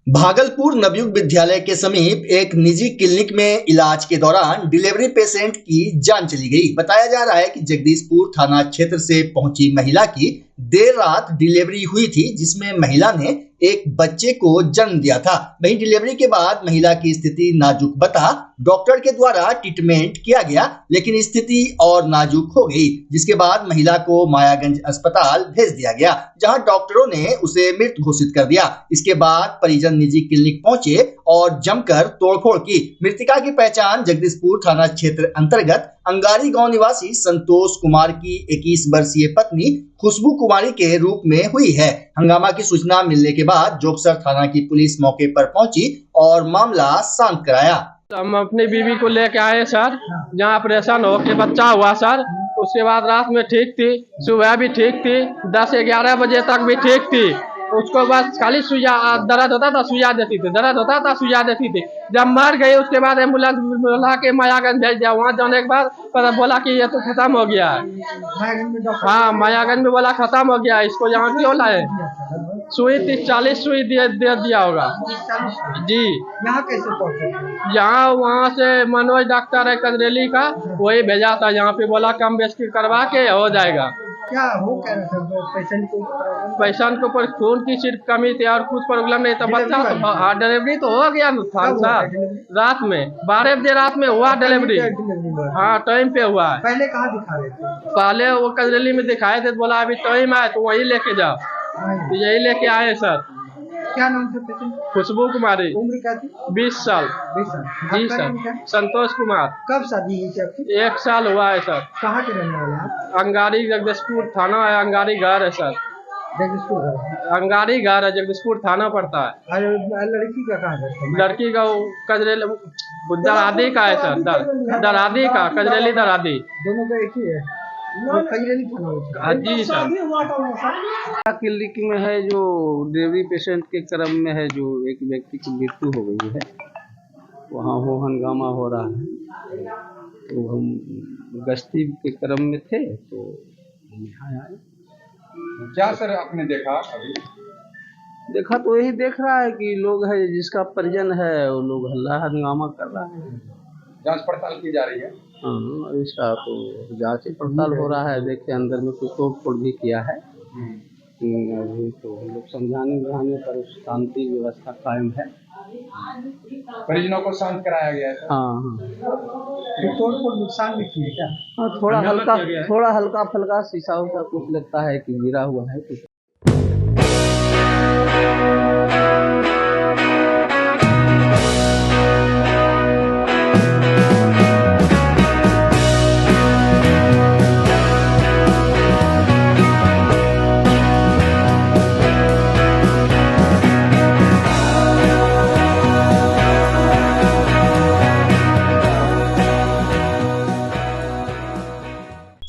भागलपुर नवयुग विद्यालय के समीप एक निजी क्लिनिक में इलाज के दौरान डिलीवरी पेशेंट की जान चली गई। बताया जा रहा है कि जगदीशपुर थाना क्षेत्र से पहुंची महिला की देर रात डिलीवरी हुई थी, जिसमें महिला ने एक बच्चे को जन्म दिया था। वहीं डिलीवरी के बाद महिला की स्थिति नाजुक बता डॉक्टर के द्वारा ट्रीटमेंट किया गया, लेकिन स्थिति और नाजुक हो गई, जिसके बाद महिला को मायागंज अस्पताल भेज दिया गया, जहां डॉक्टरों ने उसे मृत घोषित कर दिया। इसके बाद परिजन निजी क्लिनिक पहुंचे और जमकर तोड़फोड़ की। मृतका की पहचान जगदीशपुर थाना क्षेत्र अंतर्गत अंगारी गांव निवासी संतोष कुमार की 21 वर्षीय पत्नी खुशबू कुमारी के रूप में हुई है। हंगामा की सूचना मिलने के बाद जोगसर थाना की पुलिस मौके पर पहुंची और मामला शांत कराया। हम अपनी बीवी को लेके आए सर, जहाँ ऑपरेशन हो के बच्चा हुआ सर। उसके बाद रात में ठीक थी, सुबह भी ठीक थी, 10-11 बजे तक भी ठीक थी। उसको बस खाली सुइया दर्द होता था, सुइया देती थी, दर्द होता था, सुइया देती थी। जब मर गई उसके बाद एम्बुलेंस बुला के मायागंज भेज दिया। वहाँ जाने के बाद पता बोला कि ये तो खत्म हो गया है। हाँ, मायागंज में बोला खत्म हो गया, इसको यहाँ क्यों लाए? सुई 30-40 सुई दे दिया होगा जी। यहाँ कैसे पहुँचे? यहाँ वहाँ से मनोज डॉक्टर है कजरेली का, वही भेजा था। यहाँ पे बोला कम बेसी करवा के हो जाएगा। क्या हो कह रहे थे पेशेंट को पर खून की सिर्फ कमी थी और कुछ प्रॉब्लम नहीं था। बच्चा डिलीवरी तो हो गया था सर, रात में 12 बजे रात में हुआ डिलीवरी। हाँ, टाइम पे हुआ है। पहले कहाँ दिखा रहे थे? पहले वो कजरेली में दिखाए थे, बोला अभी टाइम आए तो वही लेके जाओ, तो यही लेके आए सर। क्या नाम था पेशेंट? खुशबू कुमारी। उम्र क्या थी? 20 साल। 20 साल। जी सर। संतोष कुमार। कब शादी हुई थी आपकी? 1 साल हुआ है सर। कहाँ के रहने वाले आप? अंगारी जगदीशपुर थाना है, अंगारी घर है सर। जगदीशपुर घर? अंगारी घर है, जगदीशपुर थाना पड़ता है। लड़की का कहाँ है? लड़की का कजरेली दरादी का है सर, दरादी का, कजरेली दरादी। दोनों का एक ही है? कजरेली थाना? जी सर। क्लिनिक में है जो डिलीवरी पेशेंट के क्रम में है, जो एक व्यक्ति की मृत्यु हो गई है, वहाँ हो हंगामा हो रहा है। तो हम गश्ती के क्रम में थे तो यहाँ आए। क्या सर आपने देखा? अभी देखा तो यही देख रहा है कि लोग है, जिसका परिजन है वो लोग हल्ला हंगामा कर रहा है। जांच पड़ताल की जा रही है। हाँ, इसका तो जांच पड़ताल हो रहा है। देखिए अंदर में कोई तोड़-फोड़ भी किया है। अभी तो हम लोग समझाने बुझाने पर शांति व्यवस्था कायम है। परिजनों को शांत कराया गया है। हाँ, तोड़-फोड़ नुकसान भी किए क्या? हाँ, थोड़ा हल्का फुल्का शीशा उसा कुछ लगता है कि गिरा हुआ है कुछ।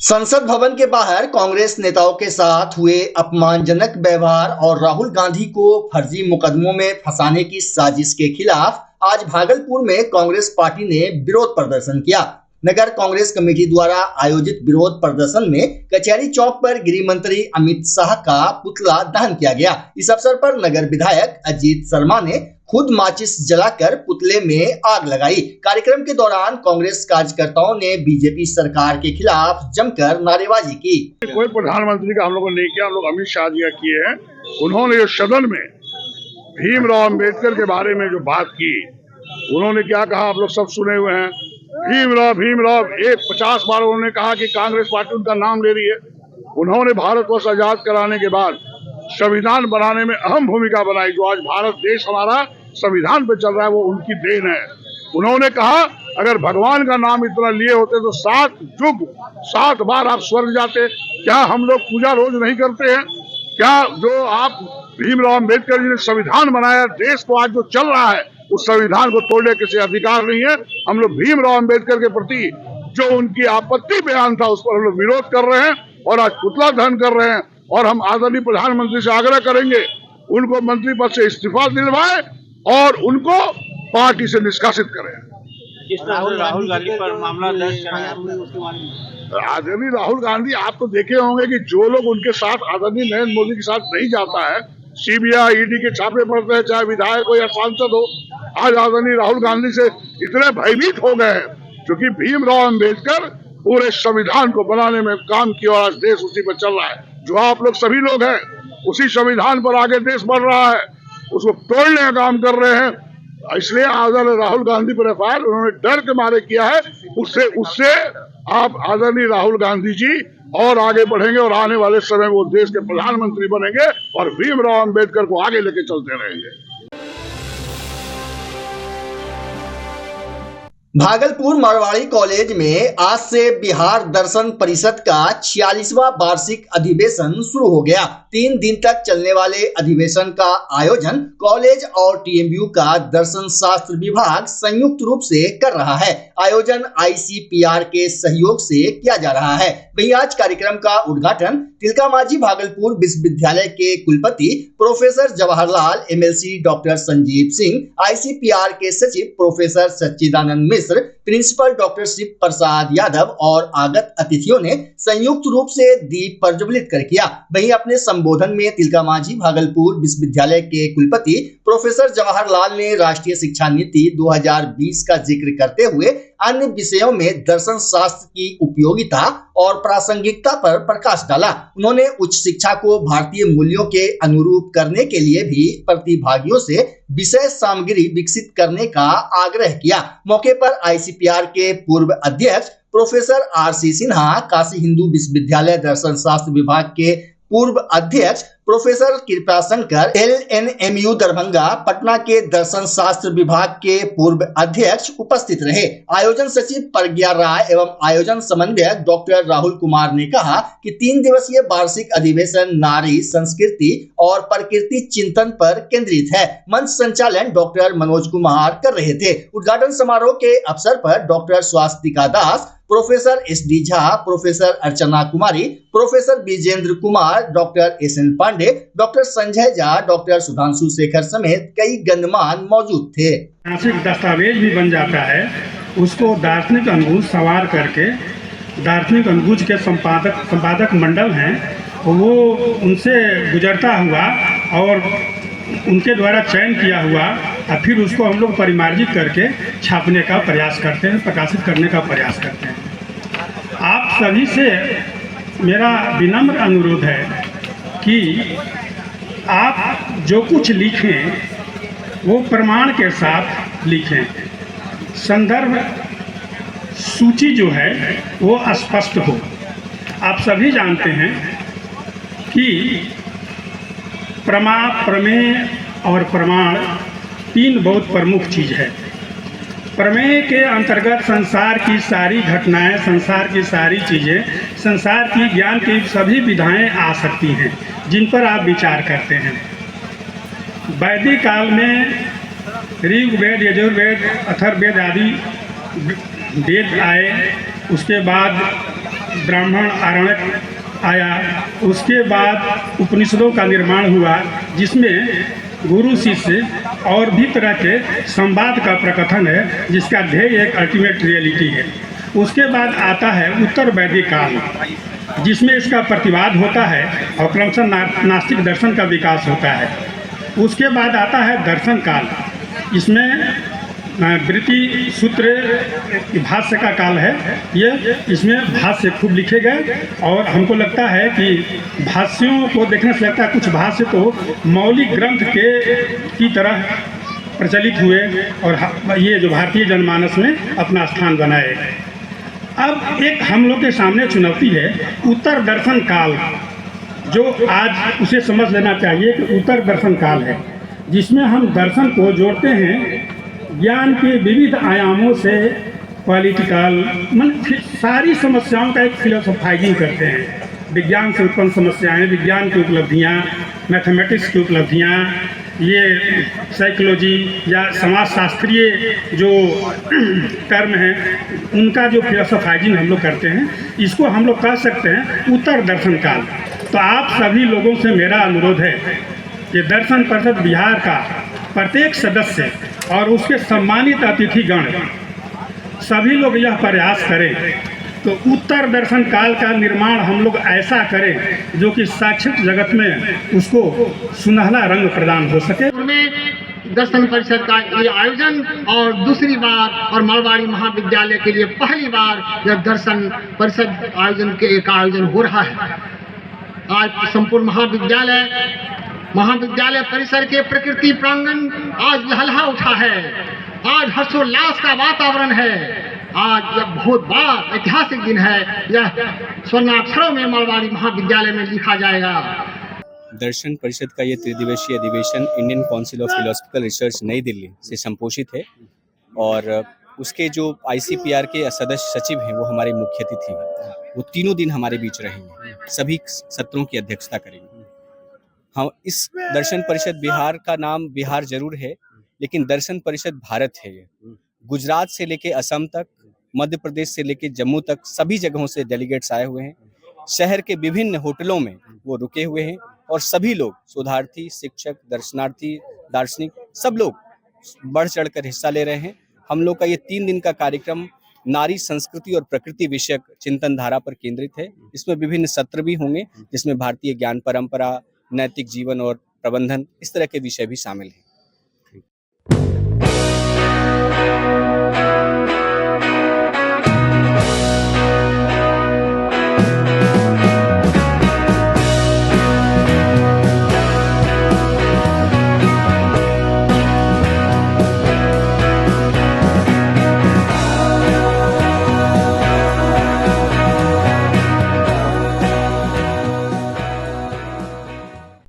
संसद भवन के बाहर कांग्रेस नेताओं के साथ हुए अपमानजनक व्यवहार और राहुल गांधी को फर्जी मुकदमों में फंसाने की साजिश के खिलाफ आज भागलपुर में कांग्रेस पार्टी ने विरोध प्रदर्शन किया। नगर कांग्रेस कमेटी द्वारा आयोजित विरोध प्रदर्शन में कचहरी चौक पर गृह मंत्री अमित शाह का पुतला दहन किया गया। इस अवसर पर नगर विधायक अजीत शर्मा ने खुद माचिस जलाकर पुतले में आग लगाई। कार्यक्रम के दौरान कांग्रेस कार्यकर्ताओं ने बीजेपी सरकार के खिलाफ जमकर नारेबाजी की। कोई प्रधानमंत्री का हम लोगों ने नहीं किया, हम लोग अमित शाह जी का किए हैं। उन्होंने जो सदन में भीमराव अंबेडकर के बारे में जो बात की, उन्होंने क्या कहा आप लोग सब सुने हुए हैं। भीमराव 50 बार उन्होंने कहा कि कांग्रेस पार्टी उनका नाम ले रही है। उन्होंने भारत को आजाद कराने के बाद संविधान बनाने में अहम भूमिका बनाई। जो आज भारत देश हमारा संविधान पे चल रहा है वो उनकी देन है। उन्होंने कहा अगर भगवान का नाम इतना लिए होते तो 7 बार आप स्वर्ग जाते। क्या हम लोग पूजा रोज नहीं करते हैं? क्या जो आप भीमराव अंबेडकर जी ने संविधान बनाया, देश को आज जो चल रहा है उस संविधान को तोड़ने के से अधिकार नहीं है। हम लोग भीमराव अंबेडकर के प्रति जो उनकी आपत्ति बयान था उस पर हम लोग विरोध कर रहे हैं और आज पुतला दहन कर रहे हैं। और हम आदरणीय प्रधानमंत्री से आग्रह करेंगे उनको मंत्री पद से इस्तीफा दिलवाएं और उनको पार्टी से निष्कासित करें। राहुल गांधी पर मामला दर्ज कराया उसके बारे में आदरणीय राहुल गांधी, आप तो देखे होंगे कि जो लोग उनके साथ आदरणीय नरेंद्र मोदी के साथ नहीं जाता है सीबीआई ईडी के छापे पड़ते हैं, चाहे विधायक हो या सांसद हो। आज आदरणीय राहुल गांधी से इतने भयभीत हो गए हैं क्योंकि भीमराव अंबेडकर पूरे संविधान को बनाने में काम किया और आज देश उसी पर चल रहा है। जो आप लोग सभी लोग हैं उसी संविधान पर आगे देश बढ़ रहा है, उसको तोड़ने का काम कर रहे हैं। इसलिए आदरणीय राहुल गांधी पर एफआईआर उन्होंने डर के मारे किया है। उससे आप आदरणीय राहुल गांधी जी और आगे बढ़ेंगे और आने वाले समय में वो देश के प्रधानमंत्री बनेंगे और भीमराव अंबेडकर को आगे लेके चलते रहेंगे। भागलपुर मारवाड़ी कॉलेज में आज से बिहार दर्शन परिषद का 46वां वार्षिक अधिवेशन शुरू हो गया। 3 दिन तक चलने वाले अधिवेशन का आयोजन कॉलेज और टीएमयू का दर्शन शास्त्र विभाग संयुक्त रूप से कर रहा है। आयोजन आईसीपीआर के सहयोग से किया जा रहा है। वहीं आज कार्यक्रम का उद्घाटन तिलका मांझी भागलपुर विश्वविद्यालय के कुलपति professor Jawaharlal, MLC doctor Sanjeev Singh, ICPR के सचिव प्रोफेसर सच्चिदानंद मिश्र, प्रिंसिपल डॉक्टर शिव प्रसाद यादव और आगत अतिथियों ने संयुक्त रूप से दीप प्रज्वलित कर किया। वहीं अपने संबोधन में तिलका मांझी भागलपुर विश्वविद्यालय के कुलपति प्रोफेसर जवाहरलाल ने राष्ट्रीय शिक्षा नीति 2020 का जिक्र करते हुए अन्य विषयों में दर्शन शास्त्र की उपयोगिता और प्रासंगिकता पर प्रकाश डाला। उन्होंने उच्च शिक्षा को भारतीय मूल्यों के अनुरूप करने के लिए भी प्रतिभागियों से विषय सामग्री विकसित करने का आग्रह किया। मौके पर आईसीपीआर के पूर्व अध्यक्ष प्रोफेसर आरसी सिन्हा, काशी हिंदू विश्वविद्यालय दर्शन शास्त्र विभाग के पूर्व अध्यक्ष प्रोफेसर कृपाशंकर, एलएनएमयू दरभंगा, पटना के दर्शन शास्त्र विभाग के पूर्व अध्यक्ष उपस्थित रहे। आयोजन सचिव प्रज्ञा राय एवं आयोजन समन्वयक डॉक्टर राहुल कुमार ने कहा कि 3 दिवसीय वार्षिक अधिवेशन नारी, संस्कृति और प्रकृति चिंतन पर केंद्रित है। मंच संचालन डॉक्टर मनोज कुमार कर रहे थे। उद्घाटन समारोह के अवसर पर doctor Swastika Das, professor SD Jha, professor Archana Kumari, professor Vijendra Kumar, doctor SN Pandey, doctor Sanjay Jha, doctor Sudhanshu Shekhar समेत कई गणमान्य मौजूद थे। ऐतिहासिक दस्तावेज भी बन जाता है, उसको दार्शनिक अंगूज सवार करके दार्शनिक अंगूज के संपादक मंडल हैं, वो उनसे गुजरता हुआ और उनके द्वारा चयन किया हुआ और फिर उसको हम लोग परिमार्जित करके छापने का प्रयास करते हैं, प्रकाशित करने का प्रयास करते हैं। आप सभी से मेरा विनम्र अनुरोध है कि आप जो कुछ लिखें वो प्रमाण के साथ लिखें। संदर्भ सूची जो है वो स्पष्ट हो। आप सभी जानते हैं कि प्रमेय और प्रमाण 3 बहुत प्रमुख चीज़ है। प्रमेय के अंतर्गत संसार की सारी घटनाएं, संसार की सारी चीज़ें, संसार की ज्ञान की सभी विधाएं आ सकती हैं जिन पर आप विचार करते हैं। वैदिक काल में ऋग्वेद, यजुर्वेद, अथर्ववेद आदि वेद आए, उसके बाद ब्राह्मण आरण्यक आया, उसके बाद उपनिषदों का निर्माण हुआ जिसमें गुरु शिष्य और भी तरह के संवाद का प्रकथन है जिसका ध्येय एक अल्टीमेट रियलिटी है। उसके बाद आता है उत्तर वैदिक काल जिसमें इसका प्रतिवाद होता है और क्रमशः नास्तिक दर्शन का विकास होता है। उसके बाद आता है दर्शन काल, इसमें वृत्ति सूत्र भाष्य का काल है। ये इसमें भाष्य खूब लिखे गए और हमको लगता है कि भाष्यों को देखने से लगता है कुछ भाष्य तो मौलिक ग्रंथ की तरह प्रचलित हुए और ये जो भारतीय जनमानस में अपना स्थान बनाए। अब एक हम लोग के सामने चुनौती है उत्तर दर्शन काल, जो आज उसे समझ लेना चाहिए कि उत्तर दर्शन काल है जिसमें हम दर्शन को जोड़ते हैं ज्ञान के विविध आयामों से, पॉलिटिकल सारी समस्याओं का एक फिलोसोफाइजिंग करते हैं। विज्ञान से उत्पन्न समस्याएं, विज्ञान की उपलब्धियां, मैथमेटिक्स की उपलब्धियां, ये साइकोलॉजी या समाजशास्त्रीय जो टर्म हैं उनका जो फिलोसोफाइजिंग हम लोग करते हैं, इसको हम लोग कह सकते हैं उत्तर दर्शन काल। तो आप सभी लोगों से मेरा अनुरोध है कि दर्शन परिषद बिहार का प्रत्येक सदस्य और उसके सम्मानित अतिथिगण सभी लोग यह प्रयास करें तो उत्तर दर्शन काल का निर्माण हम लोग ऐसा करें जो कि साक्षात जगत में उसको सुनहला रंग प्रदान हो सके। में दर्शन परिषद का ये आयोजन और दूसरी बार और मारवाड़ी महाविद्यालय के लिए पहली बार यह दर्शन परिषद आयोजन हो रहा है। आज संपूर्ण महाविद्यालय परिसर के प्रकृति प्रांगण आज लहलहा उठा है। आज हर्षोल्लास का वातावरण है। आज यह बहुत बड़ा ऐतिहासिक दिन है। यह स्वर्णाक्षरों में मारवाड़ी महाविद्यालय में लिखा जाएगा। दर्शन परिषद का ये त्रिदिवसीय अधिवेशन Indian council of philosophical research नई दिल्ली से संपोषित है और उसके जो ICPR के सदस्य सचिव हैं वो हमारे मुख्य अतिथि हैं। वो तीनों दिन हमारे बीच रहेंगे, सभी सत्रों की अध्यक्षता करेंगे। हाँ, इस दर्शन परिषद बिहार का नाम बिहार जरूर है, लेकिन दर्शन परिषद भारत है। ये गुजरात से लेके असम तक, मध्य प्रदेश से लेके जम्मू तक सभी जगहों से डेलीगेट्स आए हुए हैं। शहर के विभिन्न होटलों में वो रुके हुए हैं और सभी लोग शोधार्थी, शिक्षक, दर्शनार्थी, दार्शनिक सब लोग बढ़ चढ़कर हिस्सा ले रहे हैं। हम लोग का ये 3 दिन का कार्यक्रम नारी, संस्कृति और प्रकृति विषयक चिंतन धारा पर केंद्रित है। इसमें विभिन्न सत्र भी होंगे जिसमें भारतीय ज्ञान परंपरा, नैतिक जीवन और प्रबंधन इस तरह के विषय भी शामिल हैं।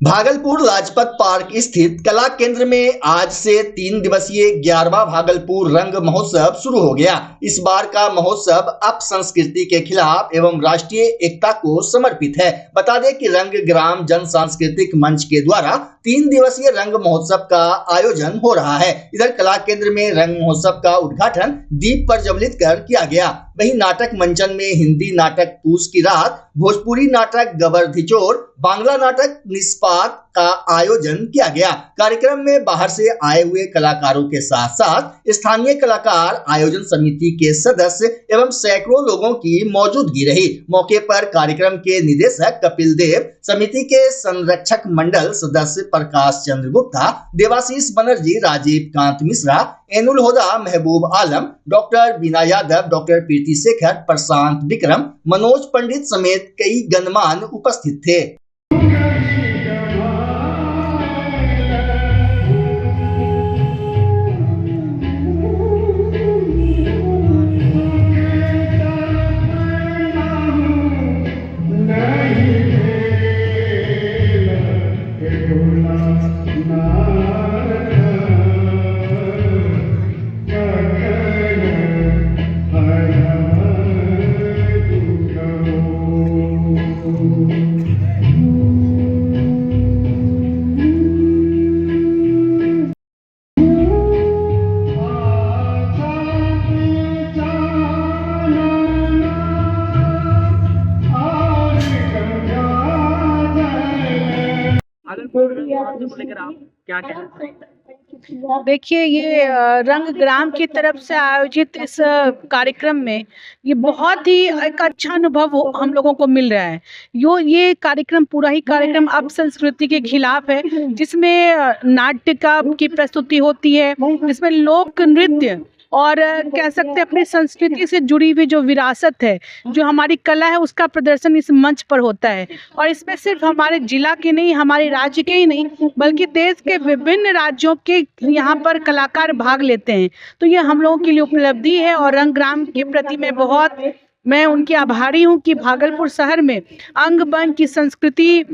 भागलपुर लाजपत पार्क स्थित कला केंद्र में आज से 3 दिवसीय 11वां भागलपुर रंग महोत्सव शुरू हो गया। इस बार का महोत्सव अपसंस्कृति के खिलाफ एवं राष्ट्रीय एकता को समर्पित है। बता दें कि रंग ग्राम जन सांस्कृतिक मंच के द्वारा 3 दिवसीय रंग महोत्सव का आयोजन हो रहा है। इधर कला केंद्र में रंग महोत्सव का उद्घाटन दीप प्रज्वलित कर किया गया। वहीं नाटक मंचन में हिंदी नाटक पूस की रात, भोजपुरी नाटक गबरधिचोर, बांग्ला नाटक निष्पात का आयोजन किया गया। कार्यक्रम में बाहर से आए हुए कलाकारों के साथ साथ स्थानीय कलाकार, आयोजन समिति के सदस्य एवं सैकड़ों लोगों की मौजूदगी रही। मौके पर कार्यक्रम के निदेशक कपिल देव, समिति के संरक्षक मंडल सदस्य प्रकाश चंद्र गुप्ता, देवाशीष बनर्जी, राजीव कांत मिश्रा, एनुल होदा, महबूब आलम, डॉक्टर बीना यादव, डॉक्टर प्रीति शेखर, प्रशांत विक्रम, मनोज पंडित समेत कई गणमान्य उपस्थित थे। देखिए, ये रंग ग्राम की तरफ से आयोजित इस कार्यक्रम में ये बहुत ही एक अच्छा अनुभव हम लोगों को मिल रहा है। ये कार्यक्रम पूरा ही कार्यक्रम अब संस्कृति के खिलाफ है, जिसमें नाट्य की प्रस्तुति होती है, जिसमें लोक नृत्य और कह सकते हैं अपनी संस्कृति से जुड़ी हुई जो विरासत है, जो हमारी कला है, उसका प्रदर्शन इस मंच पर होता है। और इसमें सिर्फ हमारे जिला के नहीं, हमारे राज्य के ही नहीं, बल्कि देश के विभिन्न राज्यों के यहाँ पर कलाकार भाग लेते हैं। तो ये हम लोगों के लिए उपलब्धि है और रंगग्राम के प्रति मैं उनकी आभारी हूँ कि भागलपुर शहर में अंग बंग की संस्कृति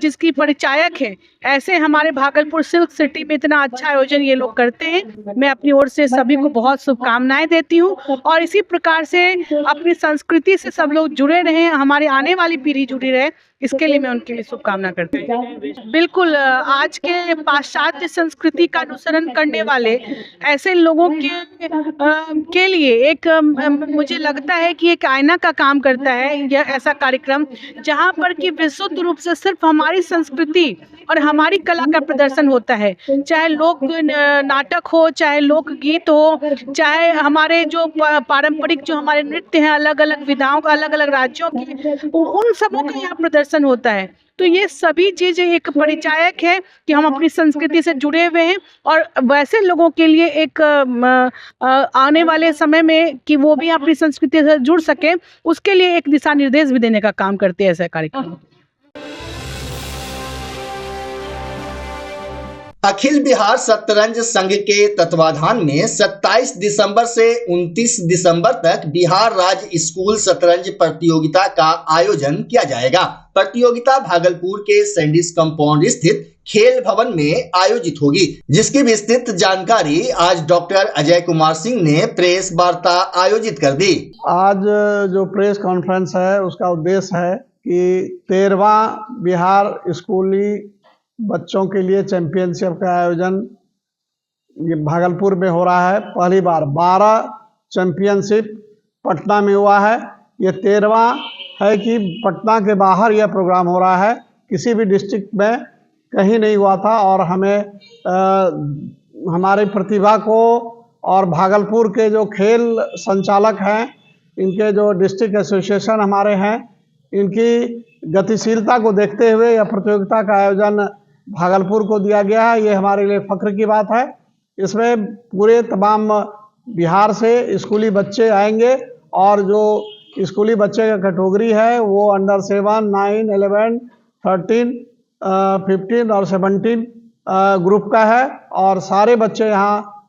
जिसकी परिचायक है, ऐसे हमारे भागलपुर सिल्क सिटी में इतना अच्छा आयोजन ये लोग करते हैं। मैं अपनी ओर से सभी को बहुत शुभकामनाएं देती हूँ और इसी प्रकार से अपनी संस्कृति से सब लोग जुड़े रहें, हमारी आने वाली पीढ़ी जुड़ी रहे, इसके लिए मैं उनके लिए शुभकामना करती हूँ। बिल्कुल आज के पाश्चात्य संस्कृति का अनुसरण करने वाले ऐसे लोगों के लिए एक मुझे लगता है कि एक आईना का काम करता है यह ऐसा कार्यक्रम, जहाँ पर कि विशुद्ध रूप से सिर्फ हमारी संस्कृति और हमारी कला का प्रदर्शन होता है, चाहे लोक नाटक हो, चाहे लोकगीत हो, चाहे हमारे जो पारंपरिक जो हमारे नृत्य हैं अलग अलग विधाओं का, अलग अलग राज्यों के, उन सबों का यहाँ प्रदर्शन होता है। तो ये सभी चीज़ें एक परिचायक है कि हम अपनी संस्कृति से जुड़े हुए हैं और वैसे लोगों के लिए एक आने वाले समय में कि वो भी अपनी संस्कृति से जुड़ सके, उसके लिए एक दिशा निर्देश भी देने का काम करते हैं ऐसा कार्यक्रम। अखिल बिहार शतरंज संघ के तत्वाधान में 27 दिसंबर से 29 दिसंबर तक बिहार राज्य स्कूल शतरंज प्रतियोगिता का आयोजन किया जाएगा। प्रतियोगिता भागलपुर के सैंडिस कंपाउंड स्थित खेल भवन में आयोजित होगी, जिसकी विस्तृत जानकारी आज डॉक्टर अजय कुमार सिंह ने प्रेस वार्ता आयोजित कर दी। आज जो प्रेस कॉन्फ्रेंस है उसका उद्देश्य है कि 13वां बिहार स्कूली बच्चों के लिए चैंपियनशिप का आयोजन ये भागलपुर में हो रहा है। पहली बार 12 चैंपियनशिप पटना में हुआ है, ये 13वां है कि पटना के बाहर यह प्रोग्राम हो रहा है, किसी भी डिस्ट्रिक्ट में कहीं नहीं हुआ था। और हमें हमारी प्रतिभा को और भागलपुर के जो खेल संचालक हैं, इनके जो डिस्ट्रिक्ट एसोसिएशन हमारे हैं, इनकी गतिशीलता को देखते हुए यह प्रतियोगिता का आयोजन भागलपुर को दिया गया है। ये हमारे लिए फख्र की बात है। इसमें पूरे तमाम बिहार से स्कूली बच्चे आएंगे और जो स्कूली बच्चे का कैटेगरी है वो अंडर 7, 9, 11, 13, 15 और 17 ग्रुप का है। और सारे बच्चे यहाँ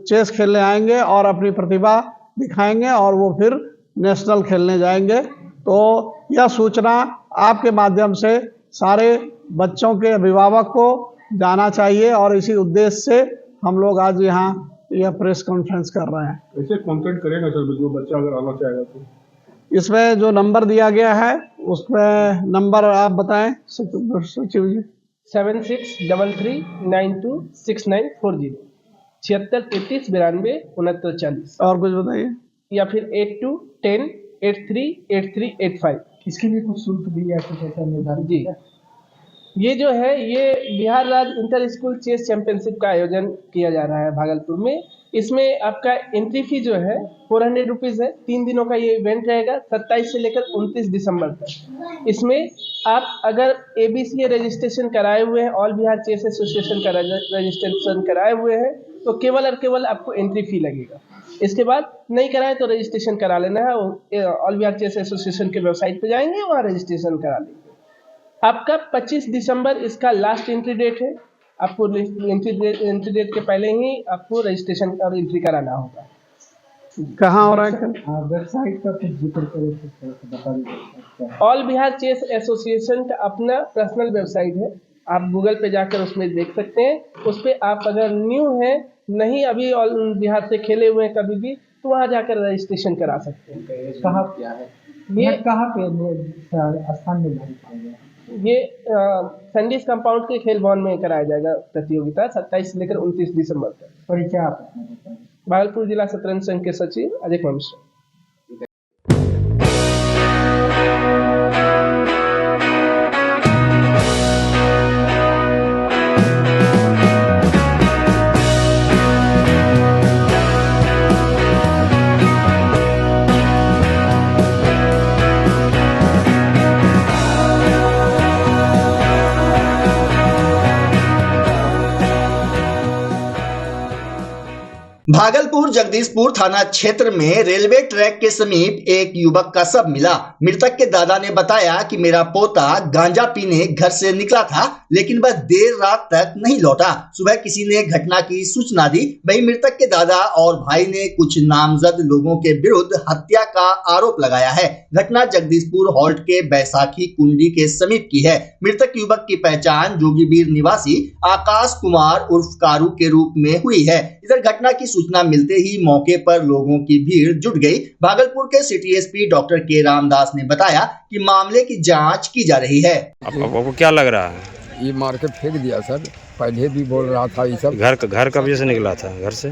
चेस खेलने आएंगे और अपनी प्रतिभा दिखाएंगे और वो फिर नेशनल खेलने जाएंगे। तो यह सूचना आपके माध्यम से सारे बच्चों के अभिभावक को जाना चाहिए और इसी उद्देश्य से हम लोग आज यहाँ यह प्रेस कॉन्फ्रेंस कर रहे हैं। ऐसे कॉन्टेक्ट करेगा सर जो बच्चा अगर आना चाहेगा तो? इसमें जो नंबर दिया गया है उसमें नंबर आप बताएं सचिव जी। 7633926940 7633926940। और कुछ बताइए। या फिर 8210838385। इसके लिए कुछ शुल्क भी या कुछ ऐसा निर्धारित जी। ये जो है ये बिहार राज्य इंटर स्कूल चेस चैंपियनशिप का आयोजन किया जा रहा है भागलपुर में। इसमें आपका एंट्री फी जो है 400 रुपीज़ है। 3 दिनों का ये इवेंट रहेगा 27 से लेकर 29 दिसंबर तक। इसमें आप अगर ABCA रजिस्ट्रेशन कराए हुए हैं, ऑल बिहार चेस एसोसिएशन का रजिस्ट्रेशन कराए हुए हैं, तो केवल और केवल आपको एंट्री फी लगेगा। इसके बाद नहीं कराएं तो रजिस्ट्रेशन करा लेना है। ऑल बिहार चेस एसोसिएशन के वेबसाइट पे जाएंगे, वहाँ रजिस्ट्रेशन करा लेंगे। आपका 25 दिसंबर इसका लास्ट एंट्री डेट है। आपको एंट्री डेट के पहले ही आपको रजिस्ट्रेशन और एंट्री कराना होगा। कहाँ हो रहा है? वेबसाइट का कुछ जिक्र करें तो बता दीजिए। ऑल बिहार चेस एसोसिएशन का अपना पर्सनल वेबसाइट है, आप गूगल पे जाकर उसमें देख सकते हैं। उस पर आप अगर न्यू हैं, नहीं अभी ऑल बिहार से खेले हुए हैं कभी भी, तो वहाँ जाकर रजिस्ट्रेशन करा सकते हैं। कहाँ क्या है ये, कहाँ पे स्थान निर्धारित किया गया? ये सैंडिस कंपाउंड के खेल भवन में कराया जाएगा प्रतियोगिता 27 से लेकर 29 दिसंबर तक। परिचय आप? भागलपुर जिला शतरंज संघ के सचिव अजय कुमार मिश्रा। भागलपुर जगदीशपुर थाना क्षेत्र में रेलवे ट्रैक के समीप एक युवक का शव मिला। मृतक के दादा ने बताया कि मेरा पोता गांजा पीने घर से निकला था, लेकिन वह देर रात तक नहीं लौटा। सुबह किसी ने घटना की सूचना दी। वहीं मृतक के दादा और भाई ने कुछ नामजद लोगों के विरुद्ध हत्या का आरोप लगाया है। घटना जगदीशपुर हॉल्ट के बैसाखी कुंडी के समीप की है। मृतक युवक की पहचान जोगीबीर निवासी आकाश कुमार उर्फ कारू के रूप में हुई है। इधर घटना की सूचना मिलते ही मौके पर लोगों की भीड़ जुट गई। भागलपुर के सिटी एसपी डॉक्टर के रामदास ने बताया कि मामले की जांच की जा रही है। आपको क्या लग रहा है? ये मार के फेंक दिया सर, पहले भी बोल रहा था ये सब। घर कब से निकला था? घर से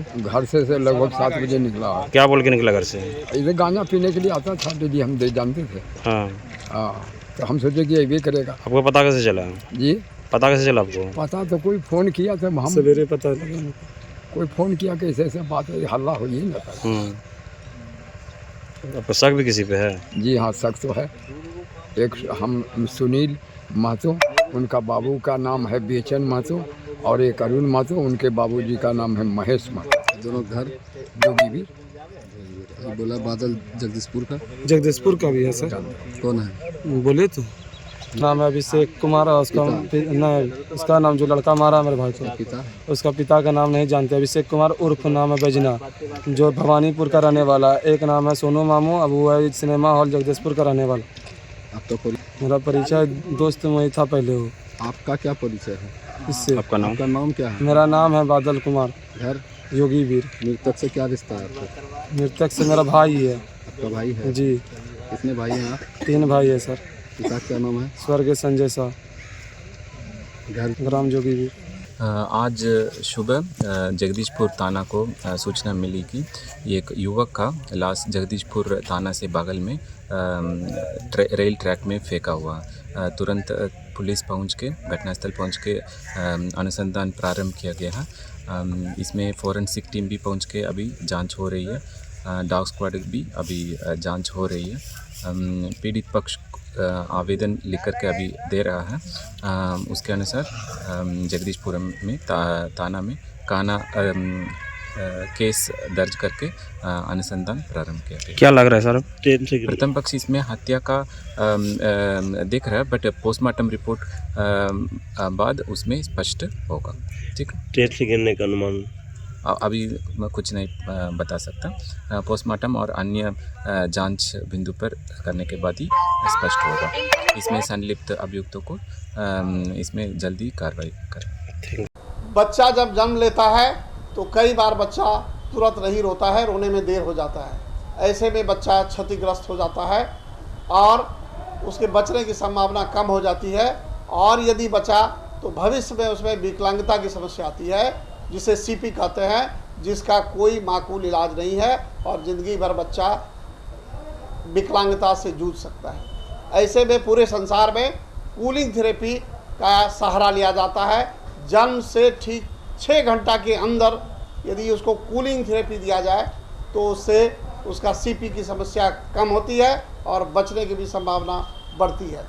लगभग 7 बजे निकला। क्या बोल के निकला घर से? इधर गांजा पीने के लिए आता था, डेली हम जानते थे। हाँ, तो हम सोचे कि ये करेगा। आपको पता कैसे चला? जी, पता कैसे चला आपको? पता तो कोई फ़ोन किया था, हम सवेरे पता लगा, कोई फ़ोन किया कि ऐसे बात है, हल्ला हो ही नहीं। आपको शक भी किसी पे है? जी हाँ, शक तो है। एक हम सुनील महतो, उनका बाबू का नाम है बेचन महतो, और एक अरुण महतो, उनके बाबूजी का नाम है महेश महतो। दोनों घर जोगीवीर। बोला बादल जगदीशपुर का भी है सर। कौन है बोले तो? नाम है अभिषेक कुमार, उसका नाम जो लड़का मारा मेरे भाई को, पिता उसका पिता का नाम नहीं जानते। अभिषेक कुमार उर्फ नाम है बैजना, जो भवानीपुर का रहने वाला। एक नाम है सोनू मामू, अब वो है सिनेमा हॉल जगदीशपुर का रहने वाला। आपका मेरा परिचय दोस्त में था पहले। वो आपका क्या परिचय है इससे? आपका नाम क्या है? मेरा नाम है बादल कुमार। घर योगीवीर। मृतक से क्या रिश्ता है आपका? मृतक से मेरा भाई है। आपका भाई है? जी। कितने भाई हैं आप? 3 भाई है सर। पिता क्या नाम है? स्वर्गीय संजय शाह, ग्राम जोगीवीर। आज सुबह जगदीशपुर थाना को सूचना मिली कि एक युवक का लाश जगदीशपुर थाना से बगल में रेल ट्रैक में फेंका हुआ। तुरंत पुलिस पहुंच के घटनास्थल पहुंच के अनुसंधान प्रारंभ किया गया है। इसमें फोरेंसिक टीम भी पहुंच के अभी जांच हो रही है। डॉग स्क्वाड भी अभी जांच हो रही है। पीड़ित पक्ष आवेदन लिख करके अभी दे रहा है। उसके अनुसार जगदीशपुरम में थाना में काना केस दर्ज करके अनुसंधान प्रारंभ किया गया। क्या लग रहा है सर? प्रथम पक्ष इसमें हत्या का दिख रहा है, बट पोस्टमार्टम रिपोर्ट बाद उसमें स्पष्ट होगा। ठीक है, ट्रेन से गिरने का अनुमान अभी मैं कुछ नहीं बता सकता। पोस्टमार्टम और अन्य जांच बिंदु पर करने के बाद ही स्पष्ट होगा। इसमें संलिप्त अभियुक्तों को इसमें जल्दी कार्रवाई करें। बच्चा जब जन्म लेता है तो कई बार बच्चा तुरंत नहीं रोता है, रोने में देर हो जाता है। ऐसे में बच्चा क्षतिग्रस्त हो जाता है और उसके बचने की संभावना कम हो जाती है। और यदि बचा तो भविष्य में उसमें विकलांगता की समस्या आती है, जिसे सीपी कहते हैं, जिसका कोई माकूल इलाज नहीं है और ज़िंदगी भर बच्चा विकलांगता से जूझ सकता है। ऐसे में पूरे संसार में कूलिंग थेरेपी का सहारा लिया जाता है। जन्म से ठीक 6 घंटा के अंदर यदि उसको कूलिंग थेरेपी दिया जाए तो उससे उसका सीपी की समस्या कम होती है और बचने की भी संभावना बढ़ती है।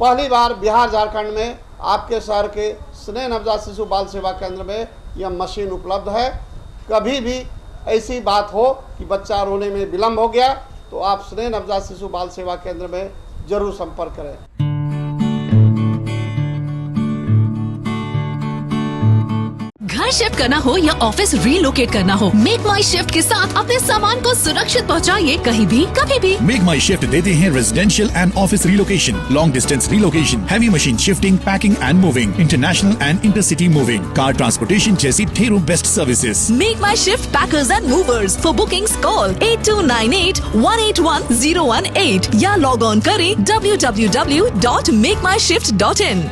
पहली बार बिहार झारखंड में आपके शहर के स्नेह नवजात शिशु बाल सेवा केंद्र में यह मशीन उपलब्ध है। कभी भी ऐसी बात हो कि बच्चा रोने में विलम्ब हो गया तो आप स्नेह नवजात शिशु बाल सेवा केंद्र में जरूर संपर्क करें। घर शिफ्ट करना हो या ऑफिस रीलोकेट करना हो, मेक माई शिफ्ट के साथ अपने सामान को सुरक्षित पहुंचाइए कहीं भी कभी भी। मेक माई शिफ्ट देते हैं residential and office relocation, long distance relocation, heavy machine shifting, packing and moving, international and intercity moving, car transportation जैसी ढेरों best services. Make my shift packers and movers. For bookings call 8298-181-018 या log on करें www.makemyshift.in।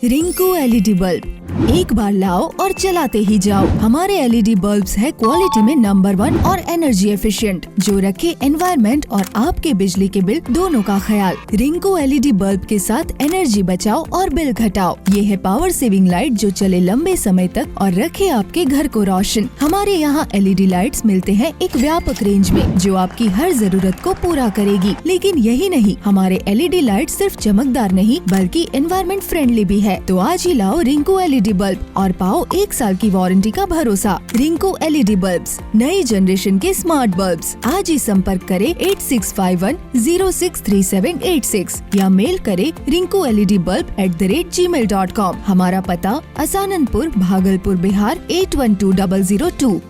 Rinku LED bulb एक बार लाओ और चलाते ही जाओ। हमारे एलईडी बल्ब्स है क्वालिटी में नंबर 1 और एनर्जी एफिशिएंट, जो रखे एनवायरनमेंट और आपके बिजली के बिल दोनों का ख्याल। रिंकू एलईडी बल्ब के साथ एनर्जी बचाओ और बिल घटाओ। ये है पावर सेविंग लाइट जो चले लंबे समय तक और रखे आपके घर को रोशन। हमारे यहाँ एलईडी लाइट्स मिलते हैं एक व्यापक रेंज में जो आपकी हर जरूरत को पूरा करेगी। लेकिन यही नहीं, हमारे एलईडी लाइट सिर्फ चमकदार नहीं बल्कि एनवायरनमेंट फ्रेंडली भी है। तो आज ही लाओ रिंकू एलईडी बल्ब और पाओ 1 साल की वारंटी का भरोसा। रिंकू एलईडी बल्ब्स, नई जनरेशन के स्मार्ट बल्ब्स। आज ही संपर्क करें 8651063786 या मेल करें rinkooledbulb@gmail.com। हमारा पता असाननपुर, भागलपुर, बिहार 812002।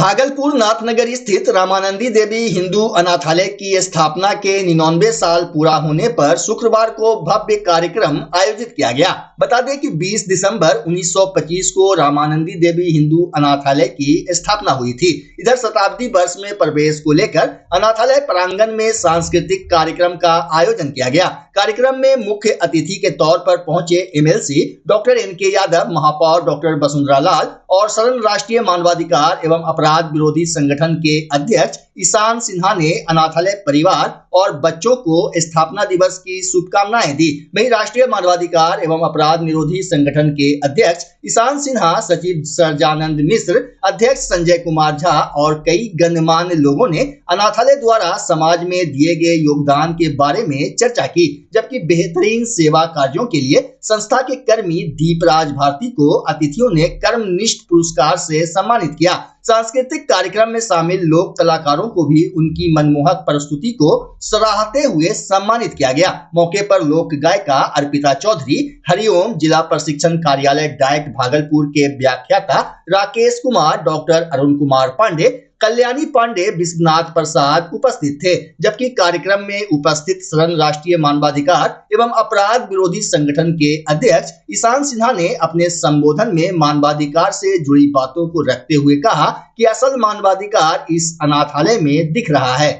भागलपुर नाथनगर स्थित रामानंदी देवी हिंदू अनाथालय की स्थापना के 99 साल पूरा होने पर शुक्रवार को भव्य कार्यक्रम आयोजित किया गया। बता दें कि 20 दिसंबर 1925 को रामानंदी देवी हिंदू अनाथालय की स्थापना हुई थी। इधर शताब्दी वर्ष में प्रवेश को लेकर अनाथालय प्रांगण में सांस्कृतिक कार्यक्रम का आयोजन किया गया। कार्यक्रम में मुख्य अतिथि के तौर पर पहुंचे MLC डॉक्टर NK यादव, महापौर डॉक्टर वसुंधरा लाल और शरण राष्ट्रीय मानवाधिकार एवं अपराध विरोधी संगठन के अध्यक्ष ईशान सिन्हा ने अनाथालय परिवार और बच्चों को स्थापना दिवस की शुभकामनाएं दी। वहीं राष्ट्रीय मानवाधिकार एवं अपराध निरोधी संगठन के अध्यक्ष ईशान सिन्हा, सचिव सरजानंद मिश्र, अध्यक्ष संजय कुमार झा और कई गणमान्य लोगों ने अनाथालय द्वारा समाज में दिए गए योगदान के बारे में चर्चा की। जबकि बेहतरीन सेवा कार्यों के लिए संस्था के कर्मी दीपराज भारती को अतिथियों ने कर्मनिष्ठ पुरस्कार से सम्मानित किया। सांस्कृतिक कार्यक्रम में शामिल लोक कलाकारों को भी उनकी मनमोहक प्रस्तुति को सराहते हुए सम्मानित किया गया। मौके पर लोक गायिका अर्पिता चौधरी, हरिओम जिला प्रशिक्षण कार्यालय डायट भागलपुर के व्याख्याता राकेश कुमार, डॉक्टर अरुण कुमार पांडे, कल्याणी पांडे, विश्वनाथ प्रसाद उपस्थित थे। जबकि कार्यक्रम में उपस्थित शरण राष्ट्रीय मानवाधिकार एवं अपराध विरोधी संगठन के अध्यक्ष ईशान सिन्हा ने अपने संबोधन में मानवाधिकार से जुड़ी बातों को रखते हुए कहा कि असल मानवाधिकार इस अनाथालय में दिख रहा है।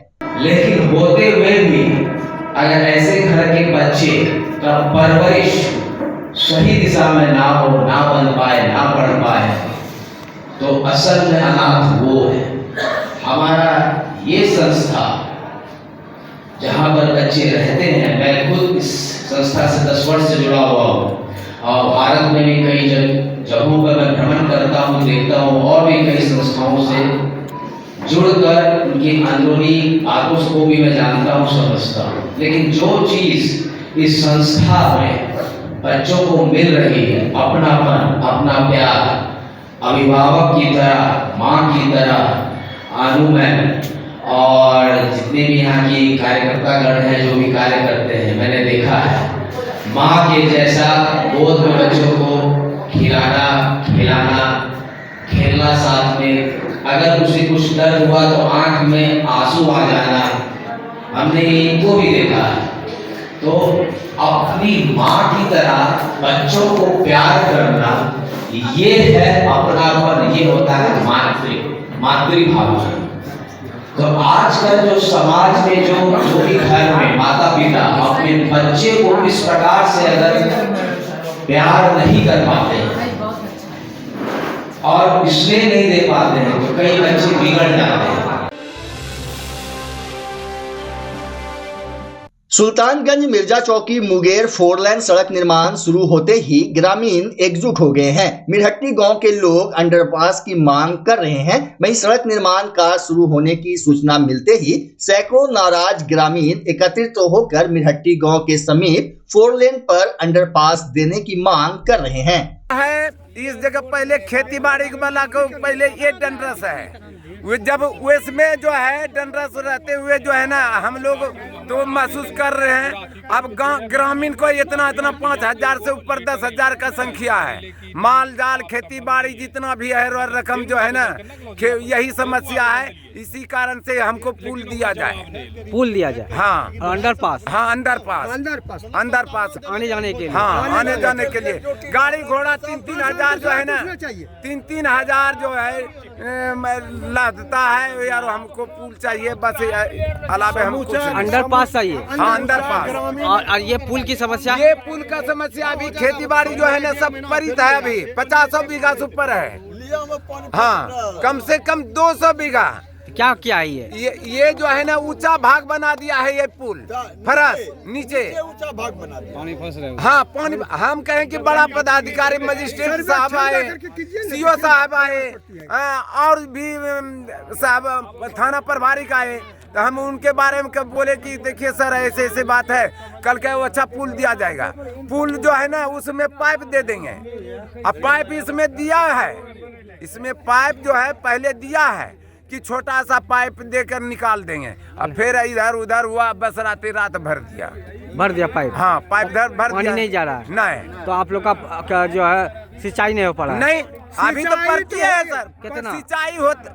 लेकिन होते हुए भी अगर ऐसे घर के बच्चे का परवरिश सही दिशा में ना हो, ना बन पाए, ना पढ़ पाए, तो असल में अनाथ वो है। हमारा ये संस्था जहाँ पर बच्चे रहते हैं, मैं खुद इस संस्था से 10 वर्ष से जुड़ा हुआ हूँ और भारत में भी कई जगहों पर मैं भ्रमण करता हूँ, देखता हूँ और भी कई संस्थाओं से जुड़कर उनकी अंदरूनी बातों को भी मैं जानता हूँ, समझता हूँ। लेकिन जो चीज़ इस संस्था में बच्चों को मिल रही है, अपनापन, अपना प्यार, अभिभावक की तरह, माँ की तरह, अनुमय और जितने भी यहाँ की कार्यकर्तागण हैं जो भी कार्य करते हैं, मैंने देखा है माँ के जैसा गोद में बच्चों को खिलाना, खिलाना, खेलना साथ में। अगर उसे कुछ डर हुआ तो आंख में आंसू आ जाना, हमने इनको भी देखा है। तो अपनी माँ की तरह बच्चों को प्यार करना, ये है अपनापन, ये होता है मातृभावना। तो आजकल जो समाज में जो भी घर में माता पिता अपने बच्चे को इस प्रकार से अगर प्यार नहीं कर पाते और इसलिए नहीं दे पाते हैं तो कई बच्चे बिगड़ जाते हैं। सुल्तानगंज मिर्जा चौकी मुंगेर 4 लेन सड़क निर्माण शुरू होते ही ग्रामीण एकजुट हो गए हैं। मिरहट्टी गांव के लोग अंडरपास की मांग कर रहे हैं। वहीं सड़क निर्माण कार्य शुरू होने की सूचना मिलते ही सैकड़ों नाराज ग्रामीण एकत्रित होकर मिरहट्टी गांव के समीप 4 लेन पर अंडरपास देने की मांग कर रहे हैं। इस जगह पहले खेती बाड़ी वाला को पहले ये डंडरस है, जब उसमें जो है डंडरस रहते हुए जो है ना हम लोग तो महसूस कर रहे हैं। अब ग्रामीण को इतना 5,000 से ऊपर 10,000 का संख्या है। माल जाल खेती बाड़ी जितना भी है रकम जो है ना, यही समस्या है। इसी कारण से हमको पुल दिया जाए। हाँ, अंडरपास। हाँ, अंडरपास आने जाने के लिए। हाँ, आने जाने के लिए गाड़ी घोड़ा 3-3 हजार जो है ना, 3-3 हजार जो है लादता है यार। हमको पुल चाहिए बस, अलावे हमको अंडरपास चाहिए। हाँ, अंडरपास। और ये पुल की समस्या, ये पुल का समस्या अभी खेती बाड़ी जो है ना सब परित है। अभी 50 बीघा से ऊपर है। हाँ, कम से कम 200 बीघा। क्या है ये जो है ना ऊंचा भाग बना दिया है। ये पुल फरस नीचे ऊंचा भाग बना दिया, पानी फंस रहा है। हाँ, पानी। हम कहें कि बड़ा पदाधिकारी मजिस्ट्रेट साहब आए, CO साहब आए, और भी साहब थाना प्रभारी का आए, तो हम उनके बारे में बोले कि देखिए सर ऐसे बात है, कल का वो अच्छा पुल दिया जाएगा। पुल जो है ना उसमें पाइप दे देंगे। अब पाइप इसमें दिया है, इसमें पाइप जो है पहले दिया है कि छोटा सा पाइप देकर निकाल देंगे। अब फिर इधर उधर हुआ, बस रात भर दिया पाइप। हाँ, पाइप भर पानी नहीं जा रहा है। नहीं, तो आप लोग का जो है सिंचाई नहीं हो पा रहा है। नहीं, अभी तो परती है सर, कितना? सिंचाई होता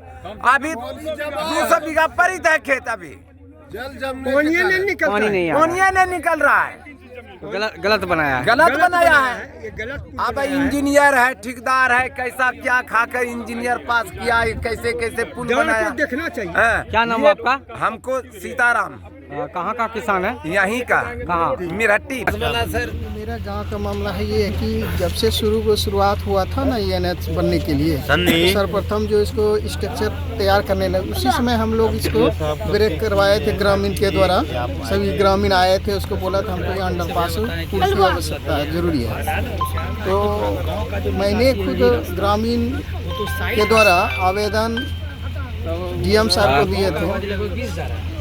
अभी 200 बीघा परित है खेत, अभी पानी नहीं आ पानी नहीं निकल रहा है, गलत बनाया है। गलत बनाया है। अब इंजीनियर है, ठेकेदार है, कैसा क्या खाकर इंजीनियर पास किया है, कैसे कैसे पुल बनाया देखना चाहिए। क्या नाम है आपका? हमको सीताराम। कहाँ का किसान है? यहीं का। कहाँ? मिरट्टी। सर मेरा गांव का मामला है ये है कि जब से शुरुआत हुआ था ना ये NH बनने के लिए, सर्वप्रथम जो इसको स्ट्रक्चर तैयार करने लगे उसी समय हम लोग इसको ब्रेक करवाए थे ग्रामीण के द्वारा। सभी ग्रामीण आए थे, उसको बोला था हमको ये अंडरपास पुल की आवश्यकता है, जरूरी है। तो मैंने खुद ग्रामीण के द्वारा आवेदन DM साहब को दिए थे,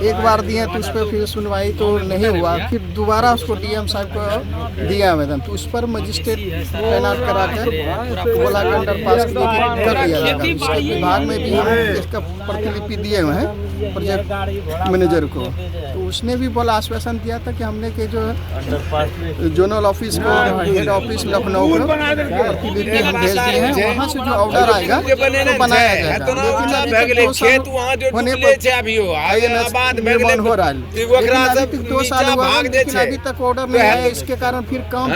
एक बार दिए तो उस पर फिर सुनवाई तो नहीं हुआ, फिर दोबारा उसको DM साहब को दिया आवेदन, तो उस पर मजिस्ट्रेट तैनात करा कर बोला कि अंडरपास कर दिया जाएगा। इसके विभाग में भी हम इसका प्रतिलिपि दिए हुए हैं प्रोजेक्ट मैनेजर को, तो उसने भी बोला आश्वासन दिया था कि हमने के जो जोनल ऑफिस को हेड ऑफिस लखनऊ को प्रतिलिपि हम भेज दिए हैं, वहाँ से जो ऑर्डर आएगा तो बनाया जाएगा। खेत वहाँ जो निर्माण हो रहा है, 2 साल हुआ, लेकिन अभी तक ऑर्डर नहीं आया, इसके कारण फिर काम